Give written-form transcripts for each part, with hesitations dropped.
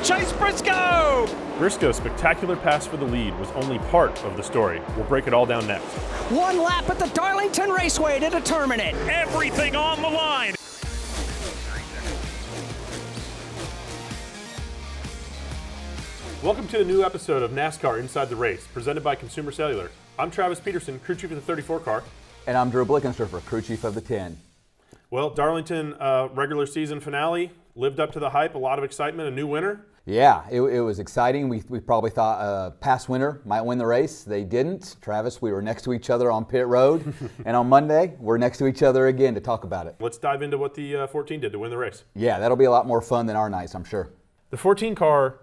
Chase Briscoe! Briscoe's spectacular pass for the lead was only part of the story. We'll break it all down next. One lap at the Darlington Raceway to determine it. Everything on the line. Welcome to a new episode of NASCAR Inside the Race, presented by Consumer Cellular. I'm Travis Peterson, crew chief of the 34 car. And I'm Drew Blickensderfer, crew chief of the 10. Well, Darlington regular season finale lived up to the hype, a lot of excitement, a new winner. Yeah, it was exciting. We probably thought a past winner might win the race. They didn't. Travis, we were next to each other on pit road. And on Monday, we're next to each other again to talk about it. Let's dive into what the 14 did to win the race. Yeah, that'll be a lot more fun than our nights, I'm sure. The 14 car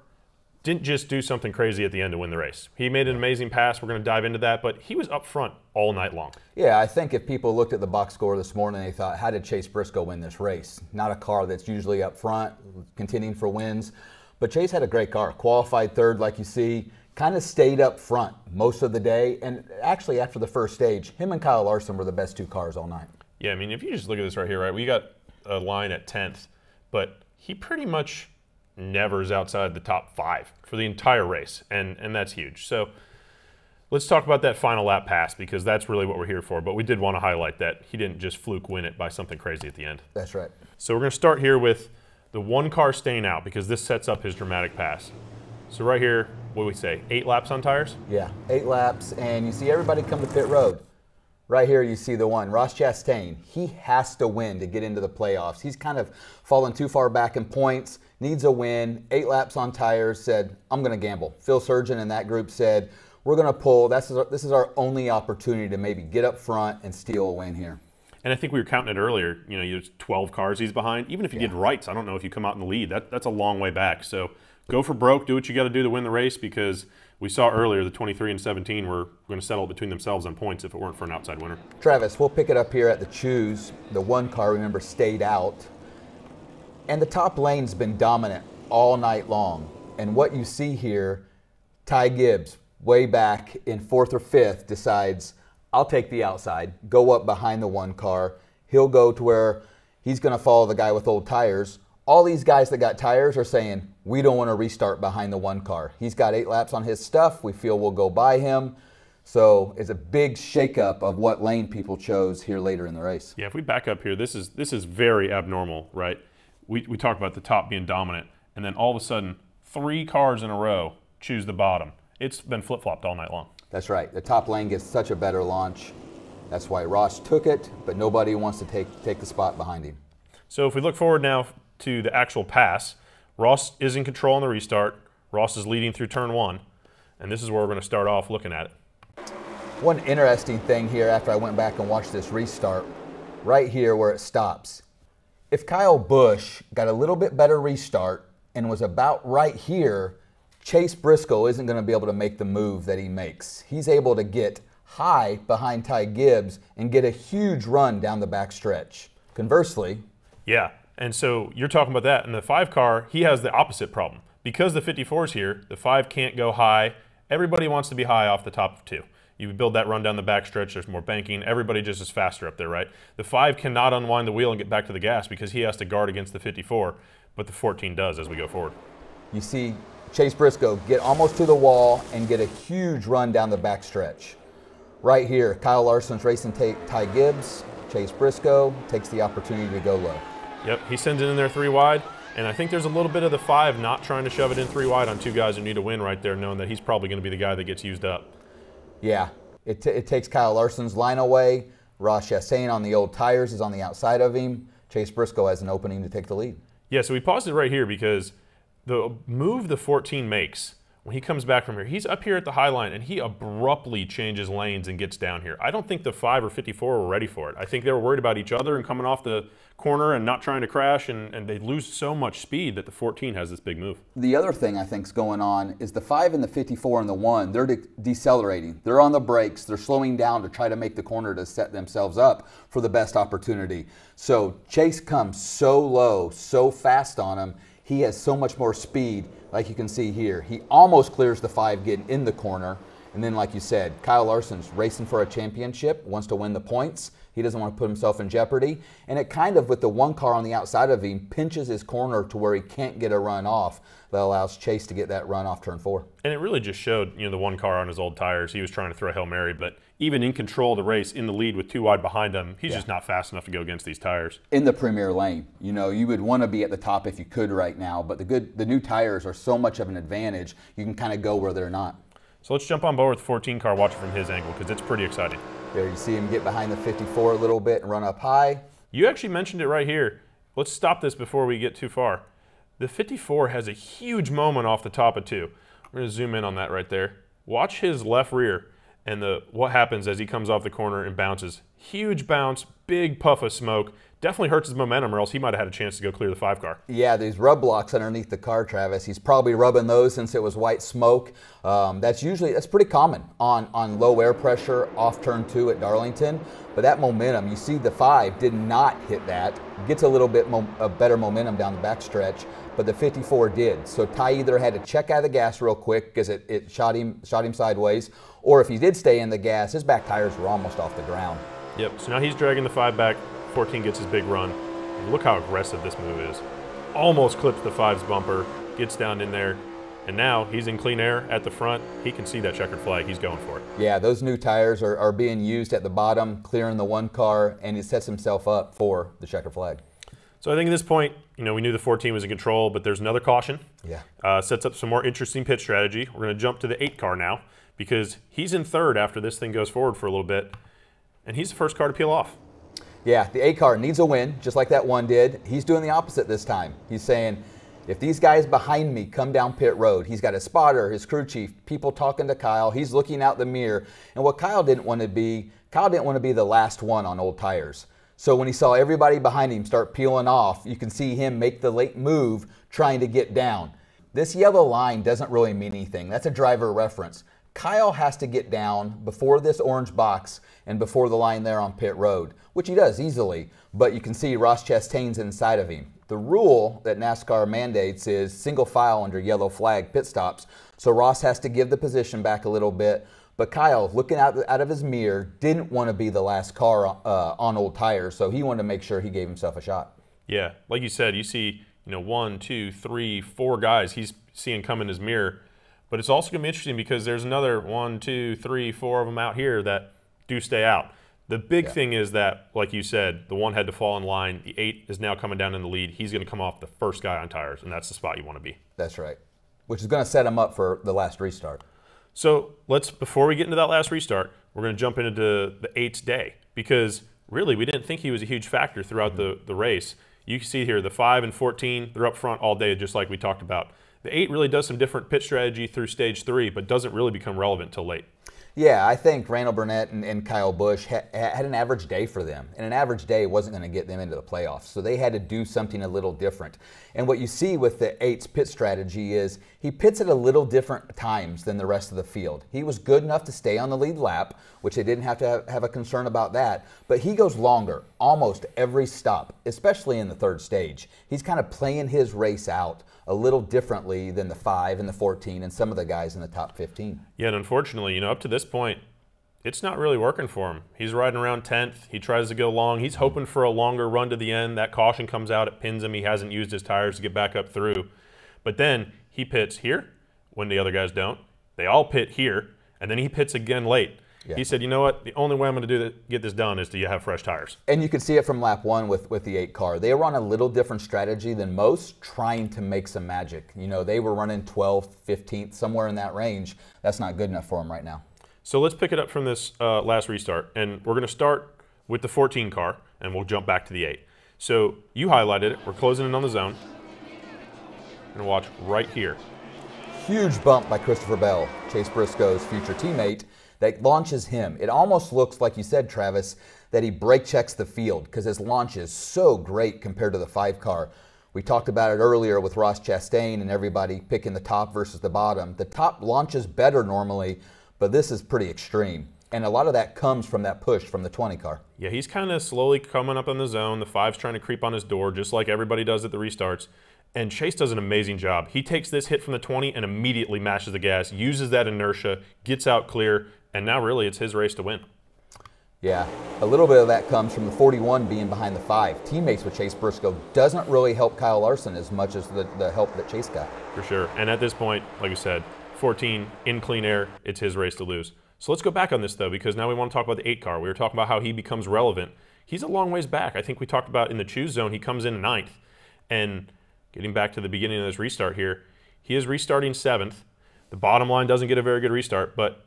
didn't just do something crazy at the end to win the race. He made an amazing pass. We're going to dive into that, but he was up front all night long. Yeah, I think if people looked at the box score this morning, they thought, how did Chase Briscoe win this race? Not a car that's usually up front, contending for wins. But Chase had a great car. Qualified third, like you see, kind of stayed up front most of the day. And actually, after the first stage, him and Kyle Larson were the best two cars all night. Yeah, I mean, if you just look at this right here, right, we got a line at 10th, but he pretty much never is outside the top 5 for the entire race, and that's huge. So let's talk about that final lap pass, because that's really what we're here for. But we did want to highlight that he didn't just fluke win it by something crazy at the end. That's right. So we're going to start here with the one car staying out, because this sets up his dramatic pass. So right here, what do we say, 8 laps on tires? Yeah, 8 laps, and you see everybody come to pit road. Right here you see the one, Ross Chastain. He has to win to get into the playoffs. He's kind of fallen too far back in points, needs a win, 8 laps on tires, said, I'm going to gamble. Phil Surgeon and that group said, we're going to pull. This is our only opportunity to maybe get up front and steal a win here. And I think we were counting it earlier. You know, there's 12 cars he's behind. Even if you did rights, I don't know if you come out in the lead. That's a long way back. So go for broke, do what you got to do to win the race, because we saw earlier the 23 and 17 were going to settle between themselves on points if it weren't for an outside winner. Travis, we'll pick it up here at the choose. The one car, remember, stayed out. And the top lane's been dominant all night long. And what you see here, Ty Gibbs, way back in 4th or 5th, decides, I'll take the outside, go up behind the one car. He'll go to where he's going to follow the guy with old tires. All these guys that got tires are saying, we don't want to restart behind the one car. He's got 8 laps on his stuff. We feel we'll go by him. So it's a big shakeup of what lane people chose here later in the race. Yeah, if we back up here, this is very abnormal, right? We talk about the top being dominant, and then all of a sudden, 3 cars in a row choose the bottom. It's been flip-flopped all night long. That's right. The top lane gets such a better launch. That's why Ross took it, but nobody wants to take the spot behind him. So if we look forward now to the actual pass, Ross is in control on the restart. Ross is leading through turn 1, and this is where we're going to start off looking at it. One interesting thing here after I went back and watched this restart, right here where it stops. If Kyle Busch got a little bit better restart and was about right here, Chase Briscoe isn't going to be able to make the move that he makes. He's able to get high behind Ty Gibbs and get a huge run down the back stretch. Conversely, yeah, and so you're talking about that. In the 5 car, he has the opposite problem. Because the 54's here, the 5 can't go high. Everybody wants to be high off the top of 2. You build that run down the back stretch, there's more banking. Everybody just is faster up there, right? The 5 cannot unwind the wheel and get back to the gas because he has to guard against the 54, but the 14 does as we go forward. You see Chase Briscoe get almost to the wall and get a huge run down the back stretch. Right here, Kyle Larson's racing Ty Gibbs. Chase Briscoe takes the opportunity to go low. Yep, he sends it in there 3 wide, and I think there's a little bit of the 5 not trying to shove it in 3 wide on 2 guys who need a win right there, knowing that he's probably going to be the guy that gets used up. Yeah, it takes Kyle Larson's line away. Ross Chastain on the old tires is on the outside of him. Chase Briscoe has an opening to take the lead. Yeah, so we paused it right here because the move the 14 makes when he comes back from here, he's up here at the high line and he abruptly changes lanes and gets down here. I don't think the 5 or 54 were ready for it. I think they were worried about each other and coming off the corner and not trying to crash, and they lose so much speed that the 14 has this big move. The other thing I think is going on is the 5 and the 54 and the 1, they're decelerating. They're on the brakes. They're slowing down to try to make the corner to set themselves up for the best opportunity. So Chase comes so low, so fast on him. He has so much more speed, like you can see here. He almost clears the 5 getting in the corner. And then, like you said, Kyle Larson's racing for a championship, wants to win the points. He doesn't want to put himself in jeopardy. And it kind of, with the one car on the outside of him, pinches his corner to where he can't get a run off. That allows Chase to get that run off turn 4. And it really just showed, the one car on his old tires. He was trying to throw a Hail Mary, but even in control of the race, in the lead with 2 wide behind him, he's just not fast enough to go against these tires. In the premier lane, you would want to be at the top if you could right now, but the new tires are so much of an advantage, you can kind of go where they're not. So let's jump on board with the 14 car, watch it from his angle, because it's pretty exciting. There you see him get behind the 54 a little bit and run up high. You actually mentioned it right here. Let's stop this before we get too far. The 54 has a huge moment off the top of 2. We're going to zoom in on that right there. Watch his left rear and what happens as he comes off the corner and bounces. Huge bounce, big puff of smoke. Definitely hurts his momentum, or else he might have had a chance to go clear the 5 car. Yeah, these rub blocks underneath the car, Travis. He's probably rubbing those since it was white smoke. That's pretty common on low air pressure off turn 2 at Darlington. But that momentum, you see the 5 did not hit that. Gets a little bit better momentum down the backstretch, but the 54 did. So Ty either had to check out of the gas real quick because it shot him sideways, or if he did stay in the gas, his back tires were almost off the ground. Yep, so now he's dragging the 5 back. 14 gets his big run. And look how aggressive this move is. Almost clips the 5's bumper, gets down in there, and now he's in clean air at the front. He can see that checkered flag. He's going for it. Yeah, those new tires are being used at the bottom, clearing the 1 car, and he sets himself up for the checkered flag. So I think at this point, we knew the 14 was in control, but there's another caution. Yeah. Sets up some more interesting pit strategy. We're going to jump to the 8 car now, because he's in 3rd after this thing goes forward for a little bit, and he's the first car to peel off. Yeah, the 8 car needs a win, just like that 1 did. He's doing the opposite this time. He's saying, if these guys behind me come down pit road, he's got his spotter, his crew chief, people talking to Kyle. He's looking out the mirror. And what Kyle didn't want to be the last one on old tires. So when he saw everybody behind him start peeling off, you can see him make the late move trying to get down. This yellow line doesn't really mean anything. That's a driver reference. Kyle has to get down before this orange box and before the line there on pit road, which he does easily, but you can see Ross Chastain's inside of him. The rule that NASCAR mandates is single file under yellow flag pit stops, so Ross has to give the position back a little bit, but Kyle, looking out of his mirror, didn't want to be the last car on old tires, so he wanted to make sure he gave himself a shot. Yeah, like you said, you see 1, 2, 3, 4 guys he's seeing come in his mirror. But it's also going to be interesting because there's another 1, 2, 3, 4 of them out here that do stay out. The big thing is that, like you said, the 1 had to fall in line. The 8 is now coming down in the lead. He's going to come off the first guy on tires, and that's the spot you want to be. That's right, which is going to set him up for the last restart. So before we get into that last restart, we're going to jump into the 8's day, because really we didn't think he was a huge factor throughout the race. You can see here the 5 and 14, they're up front all day, just like we talked about. The 8 really does some different pit strategy through stage 3, but doesn't really become relevant till late. Yeah, I think Randall Burnett and Kyle Busch had an average day for them, and an average day wasn't going to get them into the playoffs, so they had to do something a little different. And what you see with the 8's pit strategy is he pits at a little different times than the rest of the field. He was good enough to stay on the lead lap, which they didn't have to have a concern about that, but he goes longer almost every stop, especially in the 3rd stage. He's kind of playing his race out a little differently than the 5 and the 14 and some of the guys in the top 15. Yeah, and unfortunately, up to this point, it's not really working for him. He's riding around 10th. He tries to go long. He's hoping for a longer run to the end. That caution comes out. It pins him. He hasn't used his tires to get back up through. But then he pits here when the other guys don't. They all pit here, and then he pits again late. Yeah. He said, you know what, the only way I'm going to get this done is to have fresh tires. And you can see it from lap 1 with the 8 car. They were on a little different strategy than most, trying to make some magic. They were running 12th, 15th, somewhere in that range. That's not good enough for them right now. So let's pick it up from this last restart. And we're going to start with the 14 car, and we'll jump back to the 8. So you highlighted it. We're closing in on the zone. And watch right here. Huge bump by Christopher Bell, Chase Briscoe's future teammate, that launches him. It almost looks, like you said, Travis, that he brake checks the field because his launch is so great compared to the 5 car. We talked about it earlier with Ross Chastain and everybody picking the top versus the bottom. The top launches better normally, but this is pretty extreme. And a lot of that comes from that push from the 20 car. Yeah, he's kind of slowly coming up in the zone. The 5's trying to creep on his door, just like everybody does at the restarts. And Chase does an amazing job. He takes this hit from the 20 and immediately mashes the gas, uses that inertia, gets out clear, and now really it's his race to win. Yeah, a little bit of that comes from the 41 being behind the 5. Teammates with Chase Briscoe doesn't really help Kyle Larson as much as the help that Chase got. For sure. And at this point, like you said, 14 in clean air, it's his race to lose. So let's go back on this, though, because now we want to talk about the 8 car. We were talking about how he becomes relevant. He's a long ways back. I think we talked about in the choose zone, he comes in 9th. And getting back to the beginning of this restart here, he is restarting 7th. The bottom line doesn't get a very good restart, but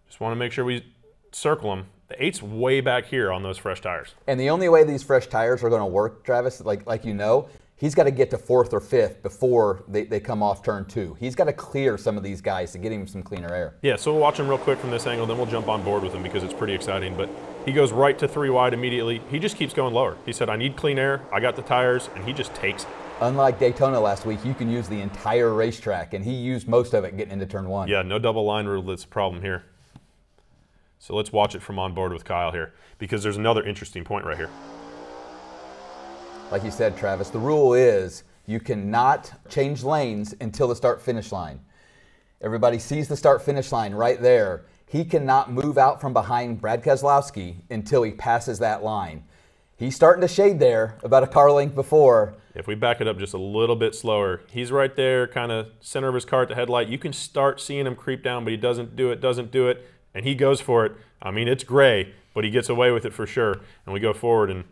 just want to make sure we circle him. The 8's way back here on those fresh tires. And the only way these fresh tires are going to work, Travis, like you know, he's got to get to 4th or 5th before they come off turn 2. He's got to clear some of these guys to get him some cleaner air. Yeah, so we'll watch him real quick from this angle, then we'll jump on board with him because it's pretty exciting. But he goes right to 3 wide immediately. He just keeps going lower. He said, I need clean air, I got the tires, and he just takes it. Unlike Daytona last week, you can use the entire racetrack, and he used most of it getting into turn 1. Yeah, no double line rule that's a problem here. So let's watch it from on board with Kyle here, because there's another interesting point right here. Like you said, Travis, the rule is you cannot change lanes until the start-finish line. Everybody sees the start-finish line right there. He cannot move out from behind Brad Keselowski until he passes that line. He's starting to shade there about a car length before. If we back it up just a little bit slower, he's right there, kind of center of his car at the headlight. You can start seeing him creep down, but he doesn't do it, and he goes for it. I mean, it's gray, but he gets away with it for sure. And we go forward, and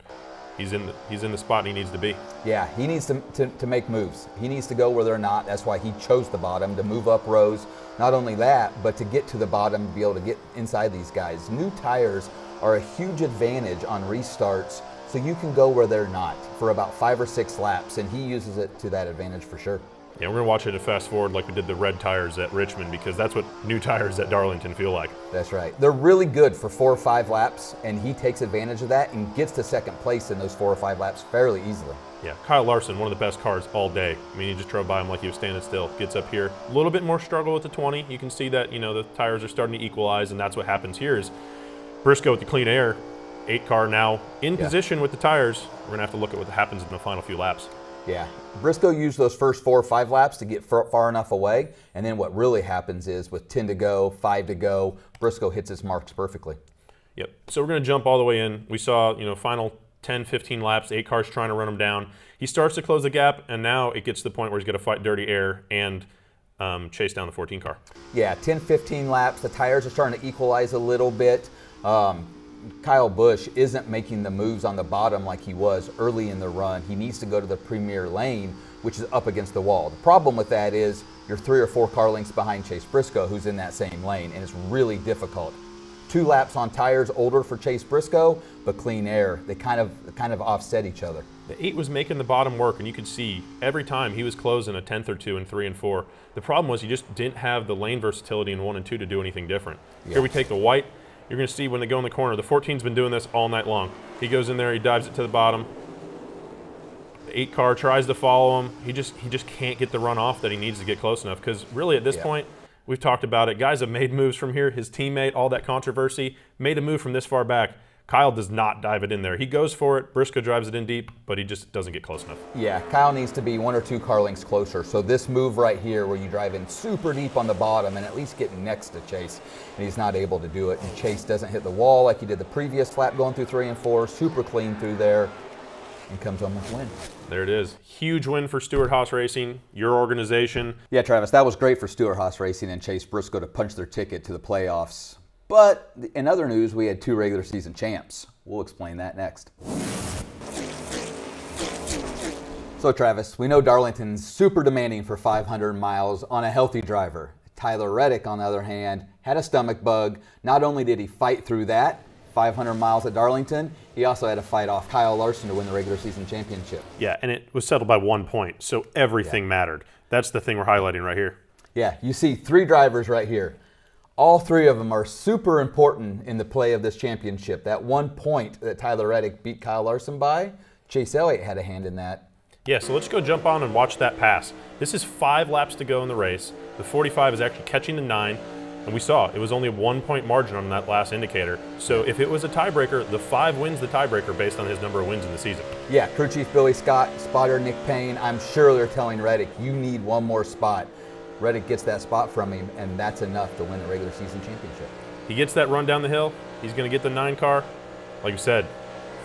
he's in the spot he needs to be. Yeah, he needs to make moves. He needs to go where they're not. That's why he chose the bottom, to move up rows. Not only that, but to get to the bottom, to be able to get inside these guys. New tires are a huge advantage on restarts, so you can go where they're not for about 5 or 6 laps, and he uses it to that advantage for sure. Yeah, we're going to watch it at fast forward like we did the red tires at Richmond, because that's what new tires at Darlington feel like. That's right. They're really good for 4 or 5 laps, and he takes advantage of that and gets to 2nd place in those 4 or 5 laps fairly easily. Yeah, Kyle Larson, one of the best cars all day. I mean, he just drove by him like he was standing still. Gets up here, a little bit more struggle with the 20. You can see that, you know, the tires are starting to equalize, and that's what happens here is Briscoe with the clean air, 8 car now in position with the tires. We're going to have to look at what happens in the final few laps. Yeah, Briscoe used those first 4 or 5 laps to get far enough away, and then what really happens is with 10 to go, 5 to go, Briscoe hits his marks perfectly. Yep, so we're going to jump all the way in. We saw, you know, final 10, 15 laps, 8 cars trying to run him down. He starts to close the gap, and now it gets to the point where he's going to fight dirty air and chase down the 14 car. Yeah, 10, 15 laps, the tires are starting to equalize a little bit. Kyle Busch isn't making the moves on the bottom like he was early in the run. He needs to go to the premier lane, which is up against the wall. The problem with that is you're 3 or 4 car lengths behind Chase Briscoe, who's in that same lane, and it's really difficult. 2 laps on tires older for Chase Briscoe, but clean air. They kind of offset each other. The 8 was making the bottom work, and you could see every time he was closing a 10th or 2 in 3 and 4. The problem was he just didn't have the lane versatility in 1 and 2 to do anything different. Yeah. Here we take the white. You're going to see when they go in the corner, the 14's been doing this all night long. He goes in there, he dives it to the bottom. The 8 car tries to follow him. He just can't get the run off that he needs to get close enough, because really at this point, we've talked about it. Guys have made moves from here. His teammate, all that controversy, made a move from this far back. Kyle does not dive it in there. He goes for it. Briscoe drives it in deep, but he just doesn't get close enough. Yeah, Kyle needs to be 1 or 2 car lengths closer. So this move right here where you drive in super deep on the bottom and at least get next to Chase, and he's not able to do it. And Chase doesn't hit the wall like he did the previous lap going through 3 and 4. Super clean through there and comes home with a win. There it is. Huge win for Stewart-Haas Racing, your organization. Yeah, Travis, that was great for Stewart-Haas Racing and Chase Briscoe to punch their ticket to the playoffs. But in other news, we had 2 regular season champs. We'll explain that next. So Travis, we know Darlington's super demanding for 500 miles on a healthy driver. Tyler Reddick, on the other hand, had a stomach bug. Not only did he fight through that, 500 miles at Darlington, he also had to fight off Kyle Larson to win the regular season championship. Yeah, and it was settled by 1 point, so everything mattered. That's the thing we're highlighting right here. Yeah, you see 3 drivers right here. All 3 of them are super important in the play of this championship. That 1 point that Tyler Reddick beat Kyle Larson by, Chase Elliott had a hand in that. Yeah, so let's go jump on and watch that pass. This is 5 laps to go in the race. The 45 is actually catching the 9, and we saw it was only a 1 point margin on that last indicator. So if it was a tiebreaker, the 5 wins the tiebreaker based on his number of wins in the season. Yeah, crew chief Billy Scott, spotter Nick Payne, I'm sure they're telling Reddick, you need 1 more spot. Reddick gets that spot from him, and that's enough to win the regular season championship. He gets that run down the hill. He's going to get the 9 car. like you said,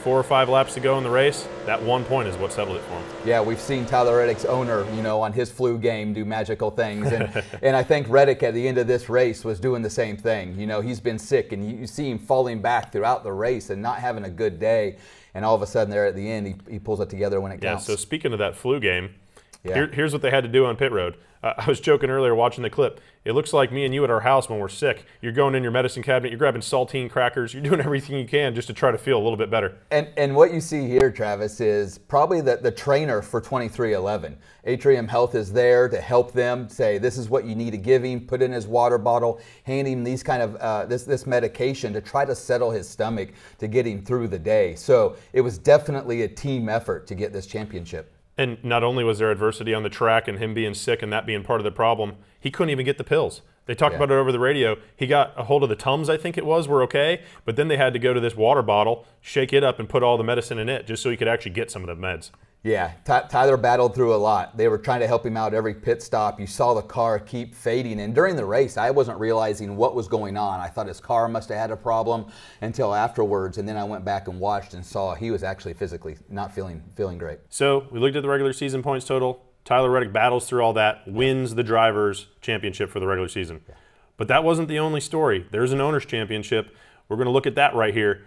4 or 5 laps to go in the race, that 1 point is what settled it for him. Yeah, we've seen Tyler Reddick's owner, on his flu game do magical things. And I think Reddick at the end of this race was doing the same thing. He's been sick, and you see him falling back throughout the race and not having a good day. And all of a sudden there at the end, he pulls it together when it counts. Yeah, so speaking of that flu game, here's what they had to do on pit road. I was joking earlier watching the clip. It looks like me and you at our house when we're sick. You're going in your medicine cabinet, you're grabbing saltine crackers, you're doing everything you can just to try to feel a little bit better. And what you see here, Travis, is probably the trainer for 2311. Atrium Health is there to help them say, this is what you need to give him, put in his water bottle, hand him these kind of this medication to try to settle his stomach to get him through the day. So it was definitely a team effort to get this championship. And not only was there adversity on the track and him being sick and that being part of the problem, he couldn't even get the pills. They talked about it over the radio. He got a hold of the Tums, I think it was, were okay, but then they had to go to this water bottle, shake it up, and put all the medicine in it just so he could actually get some of the meds. Yeah, Tyler battled through a lot. They were trying to help him out every pit stop. You saw the car keep fading. And during the race, I wasn't realizing what was going on. I thought his car must have had a problem until afterwards. And then I went back and watched and saw he was actually physically not feeling great. So we looked at the regular season points total. Tyler Reddick battles through all that, wins the Drivers' Championship for the regular season. Yeah. But that wasn't the only story. There's an Owners' Championship. We're going to look at that right here.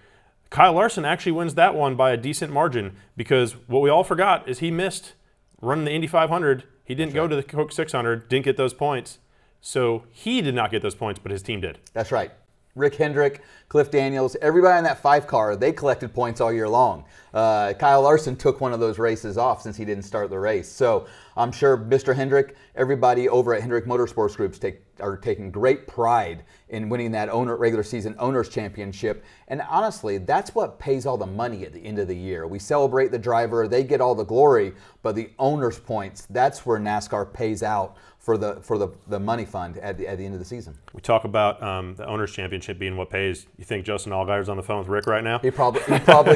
Kyle Larson actually wins that one by a decent margin because what we all forgot is he missed running the Indy 500. He didn't go to the Coke 600, didn't get those points. So he did not get those points, but his team did. That's right. Rick Hendrick, Cliff Daniels, everybody in that 5 car, they collected points all year long. Kyle Larson took one of those races off since he didn't start the race. So I'm sure Mr. Hendrick, everybody over at Hendrick Motorsports Groups are taking great pride in winning that regular season Owners Championship. And honestly, that's what pays all the money at the end of the year. We celebrate the driver, they get all the glory, but the owners' points, that's where NASCAR pays out for the money fund at the end of the season. We talk about the Owners' Championship being what pays. You think Justin Allgaier's on the phone with Rick right now? He probably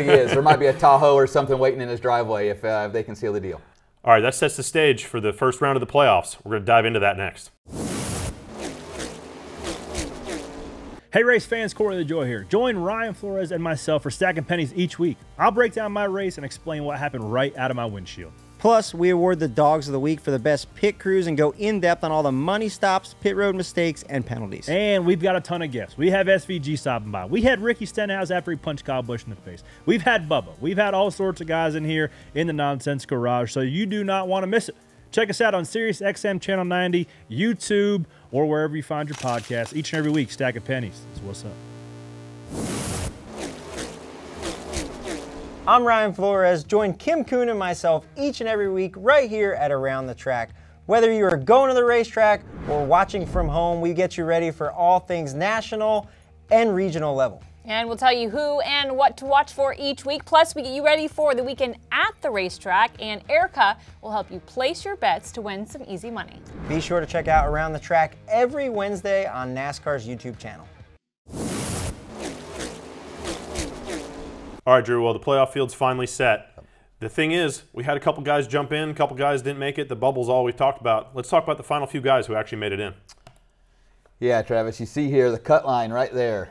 is. There might be a Tahoe or something waiting in his driveway if they can seal the deal. All right, that sets the stage for the first round of the playoffs. We're going to dive into that next. Hey race fans, Corey LaJoy here. Join Ryan Flores and myself for Stacking Pennies each week. I'll break down my race and explain what happened right out of my windshield. Plus, we award the Dogs of the Week for the best pit crews and go in-depth on all the money stops, pit road mistakes, and penalties. And we've got a ton of guests. We have SVG stopping by. We had Ricky Stenhouse after he punched Kyle Busch in the face. We've had Bubba. We've had all sorts of guys in here in the Nonsense Garage, so you do not want to miss it. Check us out on Sirius XM Channel 90, YouTube, or wherever you find your podcasts. Each and every week, Stacking Pennies. That's what's up. I'm Ryan Flores. Join Kim Kuhn and myself each and every week right here at Around the Track. Whether you are going to the racetrack or watching from home, we get you ready for all things national and regional level. And we'll tell you who and what to watch for each week. Plus, we get you ready for the weekend at the racetrack, and Erica will help you place your bets to win some easy money. Be sure to check out Around the Track every Wednesday on NASCAR's YouTube channel. All right, Drew, well, the playoff field's finally set. The thing is, we had a couple guys jump in, a couple guys didn't make it. The bubble's all we've talked about. Let's talk about the final few guys who actually made it in. Yeah, Travis, you see here the cut line right there.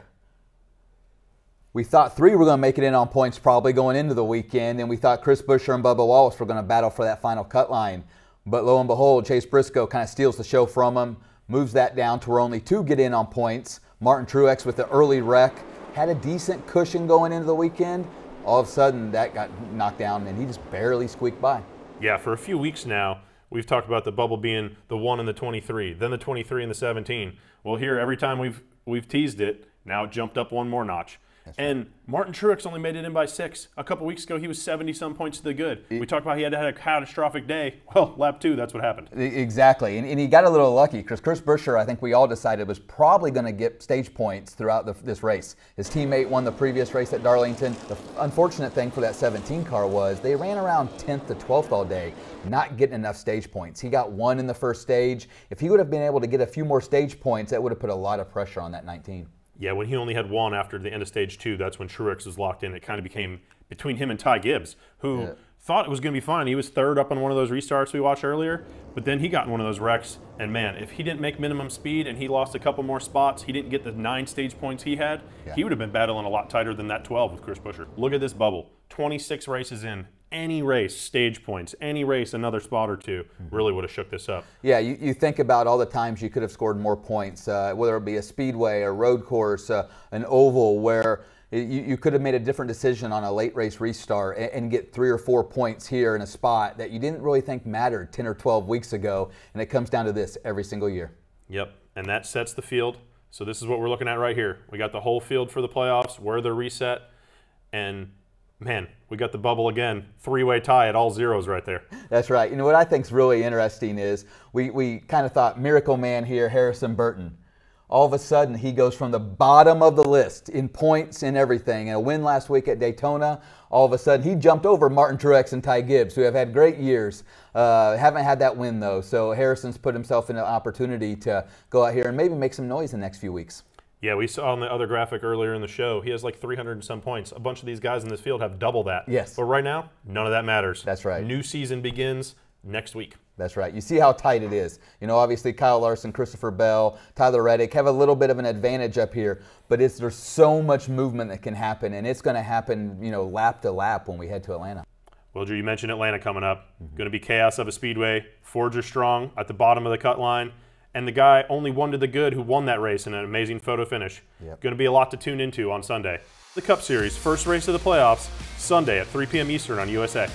We thought 3 were going to make it in on points probably going into the weekend, and we thought Chris Buescher and Bubba Wallace were going to battle for that final cut line. But lo and behold, Chase Briscoe kind of steals the show from him, moves that down to where only 2 get in on points. Martin Truex with the early wreck. Had a decent cushion going into the weekend. All of a sudden, that got knocked down, and he just barely squeaked by. Yeah, for a few weeks now, we've talked about the bubble being the 1 and the 23, then the 23 and the 17. Well, here, every time we've teased it, now it jumped up 1 more notch. And Martin Truex only made it in by 6. A couple weeks ago, he was 70-some points to the good. We talked about he had a catastrophic day. Well, lap 2, that's what happened. Exactly, and he got a little lucky because Chris Buescher, I think we all decided, was probably going to get stage points throughout this race. His teammate won the previous race at Darlington. The unfortunate thing for that 17 car was they ran around 10th to 12th all day, not getting enough stage points. He got 1 in the first stage. If he would have been able to get a few more stage points, that would have put a lot of pressure on that 19. Yeah, when he only had 1 after the end of stage 2, that's when Truex was locked in. It kind of became between him and Ty Gibbs, who thought it was going to be fine. He was third up on one of those restarts we watched earlier, but then he got in one of those wrecks, and man, if he didn't make minimum speed and he lost a couple more spots, he didn't get the 9 stage points he had, he would have been battling a lot tighter than that 12 with Chris Buescher. Look at this bubble. 26 races in. Any race, stage points, any race, another spot or two, really would have shook this up. Yeah, you think about all the times you could have scored more points, whether it be a speedway, a road course, an oval, where you could have made a different decision on a late race restart and get 3 or 4 points here in a spot that you didn't really think mattered 10 or 12 weeks ago, and it comes down to this every single year. Yep, and that sets the field. So this is what we're looking at right here. We got the whole field for the playoffs, where they're reset, and man, we got the bubble again. 3-way tie at all zeros right there. That's right. You know what I think is really interesting is we kind of thought miracle man here, Harrison Burton. All of a sudden, he goes from the bottom of the list in points and everything. And a win last week at Daytona, all of a sudden, he jumped over Martin Truex and Ty Gibbs, who have had great years. Haven't had that win, though. So Harrison's put himself in an opportunity to go out here and maybe make some noise in the next few weeks. Yeah, we saw on the other graphic earlier in the show, he has like 300 and some points. A bunch of these guys in this field have double that. Yes. But right now, none of that matters. That's right. New season begins next week. That's right. You see how tight it is. You know, obviously Kyle Larson, Christopher Bell, Tyler Reddick have a little bit of an advantage up here, but there's so much movement that can happen, and it's going to happen, you know, lap to lap when we head to Atlanta. Well, Drew, you mentioned Atlanta coming up. Going to be chaos of a speedway. Fords are strong at the bottom of the cut line. And the guy only one to the good who won that race in an amazing photo finish. Going to be a lot to tune into on Sunday. The Cup Series, first race of the playoffs, Sunday at 3 p.m. Eastern on USA.